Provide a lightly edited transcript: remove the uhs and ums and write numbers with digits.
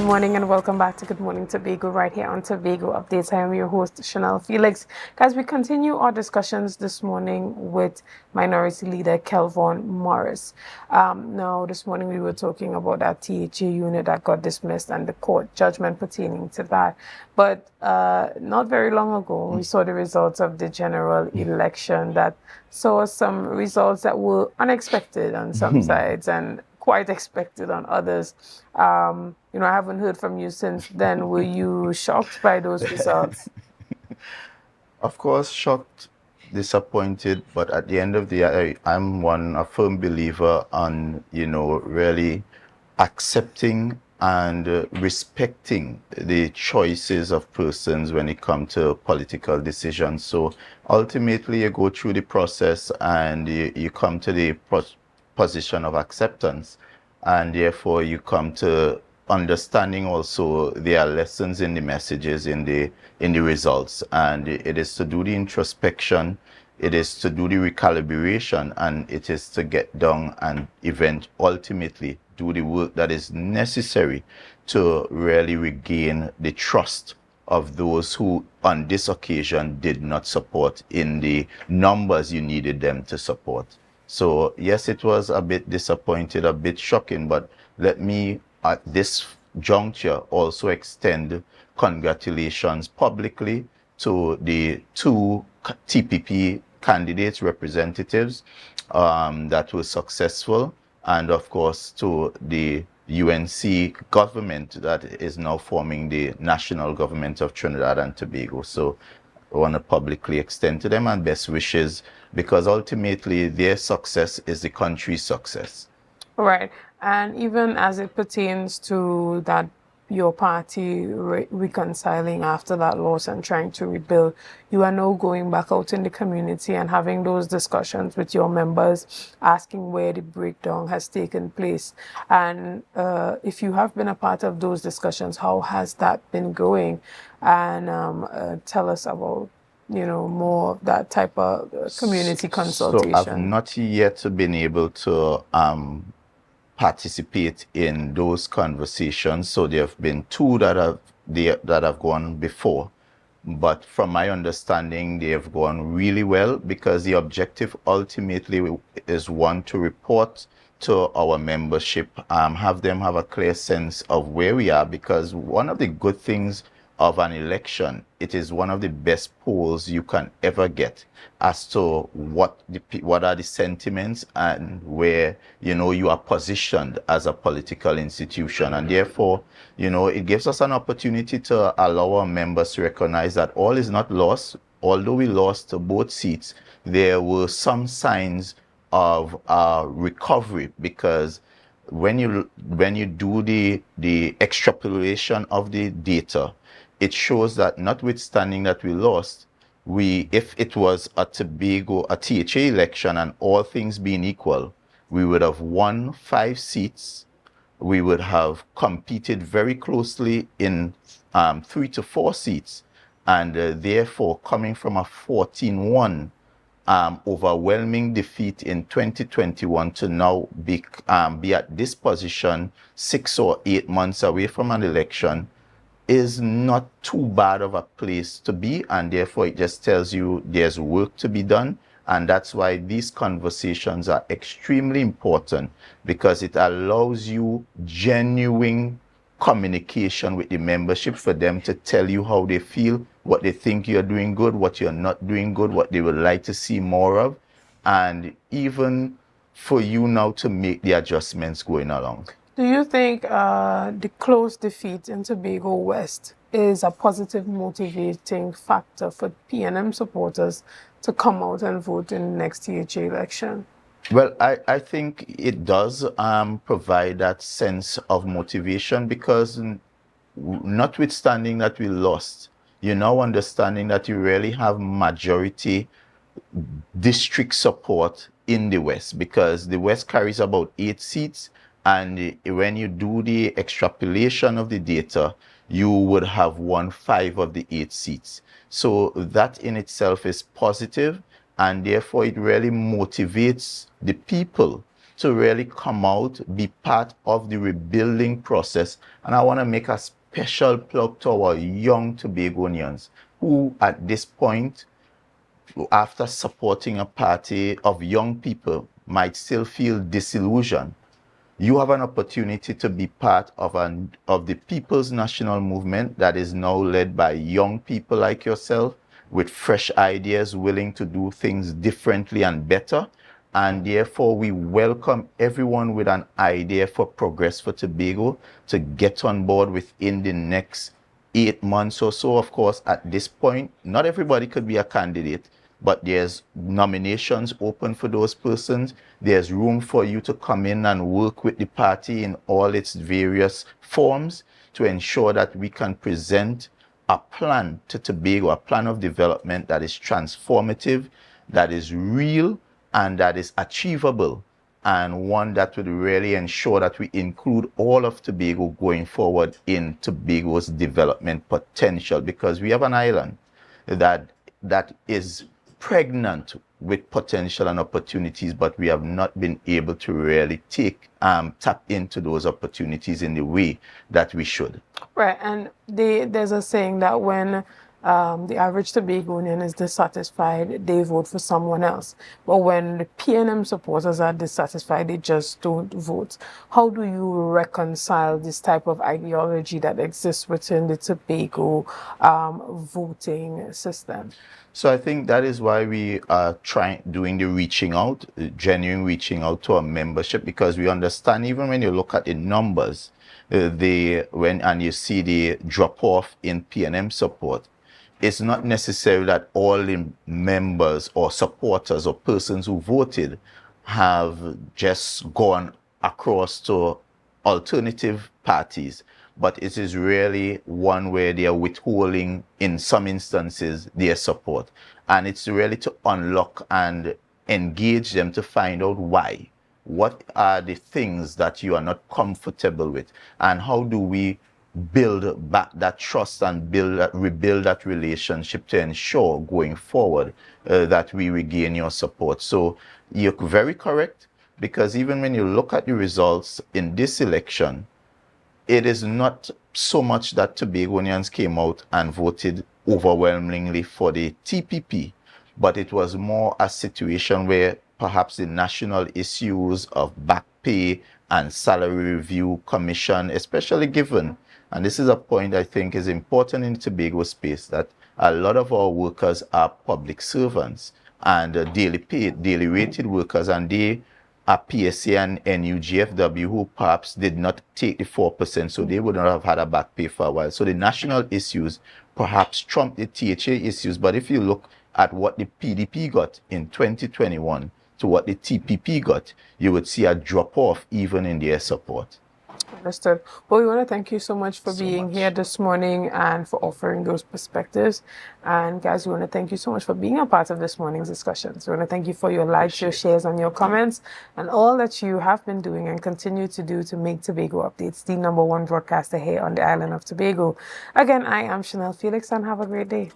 Good morning and welcome back to Good Morning Tobago right here on Tobago Updates. I am your host, Shenell Felix. Guys, we continue our discussions this morning with Minority Leader Kelvon Morris. Now, this morning we were talking about that T.H.A unit that got dismissed and the court judgment pertaining to that. But not very long ago, we saw the results of the general election that saw some results that were unexpected on some sides and quite expected on others. I haven't heard from you since then. Were you shocked by those results? Of course, shocked, disappointed, but at the end of the day, I'm a firm believer on, really accepting and respecting the choices of persons when it comes to political decisions. So ultimately, you go through the process and you come to the position of acceptance, and therefore you come to understanding also there are lessons in the messages in the results, and it is to do the introspection, it is to do the recalibration, and it is to get down and ultimately do the work that is necessary to really regain the trust of those who on this occasion did not support in the numbers you needed them to support. So yes, it was a bit disappointed, a bit shocking, but let me at this juncture also extend congratulations publicly to the two TPP candidates, representatives that were successful, and of course to the UNC government that is now forming the national government of Trinidad and Tobago. So I want to publicly extend to them and best wishes, because ultimately their success is the country's success. Right. And even as it pertains to that, your party reconciling after that loss and trying to rebuild, you are now going back out in the community and having those discussions with your members, asking where the breakdown has taken place. And if you have been a part of those discussions, how has that been going? And tell us about more of that type of community consultation. So I've not yet been able to participate in those conversations. So there have been two that have gone before, but from my understanding, they have gone really well, because the objective ultimately is one, to report to our membership, have them have a clear sense of where we are, because one of the good things of an election, it is one of the best polls you can ever get as to what are the sentiments and where you are positioned as a political institution. And therefore it gives us an opportunity to allow our members to recognize that all is not lost. Although we lost both seats, there were some signs of recovery, because when you do the extrapolation of the data, it shows that notwithstanding that we lost, if it was a T.H.A election and all things being equal, we would have won 5 seats. We would have competed very closely in 3 to 4 seats, and therefore coming from a 14-1 overwhelming defeat in 2021 to now be at this position 6 or 8 months away from an election is not too bad of a place to be, and therefore it just tells you there's work to be done. And that's why these conversations are extremely important, because it allows you genuine communication with the membership for them to tell you how they feel, what they think you're doing good, what you're not doing good, what they would like to see more of, and even for you now to make the adjustments going along. Do you think the close defeat in Tobago West is a positive motivating factor for PNM supporters to come out and vote in the next T.H.A election? Well, I think it does provide that sense of motivation, because notwithstanding that we lost, you're now understanding that you really have majority district support in the West, because the West carries about 8 seats. And when you do the extrapolation of the data, you would have won 5 of the 8 seats. So that in itself is positive, and therefore it really motivates the people to really come out, be part of the rebuilding process. And I want to make a special plug to our young Tobagonians who at this point, after supporting a party of young people, might still feel disillusioned. You have an opportunity to be part of the People's National Movement that is now led by young people like yourself with fresh ideas, willing to do things differently and better. And therefore, we welcome everyone with an idea for progress for Tobago to get on board within the next 8 months or so. Of course, at this point, not everybody could be a candidate, but there's nominations open for those persons. There's room for you to come in and work with the party in all its various forms to ensure that we can present a plan to Tobago, a plan of development that is transformative, that is real, and that is achievable, and one that would really ensure that we include all of Tobago going forward in Tobago's development potential, because we have an island that is pregnant with potential and opportunities, but we have not been able to really tap into those opportunities in the way that we should. Right, and there's a saying that when the average Tobagonian is dissatisfied, they vote for someone else. But when the PNM supporters are dissatisfied, they just don't vote. How do you reconcile this type of ideology that exists within the Tobago voting system? So I think that is why we are doing the reaching out, genuine reaching out to our membership, because we understand even when you look at the numbers, and you see the drop off in PNM support, it's not necessary that all the members or supporters or persons who voted have just gone across to alternative parties, but it is really one where they are withholding, in some instances, their support. And it's really to unlock and engage them to find out why. What are the things that you are not comfortable with? And how do we build back that trust and rebuild that relationship to ensure going forward that we regain your support? So you're very correct, because even when you look at the results in this election, it is not so much that Tobagonians came out and voted overwhelmingly for the TPP, but it was more a situation where perhaps the national issues of back pay and salary review commission, especially given, and this is a point I think is important in Tobago space, that a lot of our workers are public servants and daily paid, daily rated workers, and they are PSA and NUGFW who perhaps did not take the 4%, so they would not have had a back pay for a while. So the national issues perhaps trump the T.H.A issues, but if you look at what the PDP got in 2021 to what the TPP got, you would see a drop off even in their support. Understood. Well, we want to thank you so much for being here this morning and for offering those perspectives. And guys, we want to thank you so much for being a part of this morning's discussions. We want to thank you for your likes, your shares, and your comments, and all that you have been doing and continue to do to make Tobago Updates the #1 broadcaster here on the island of Tobago. Again, I am Shenell Felix, and have a great day.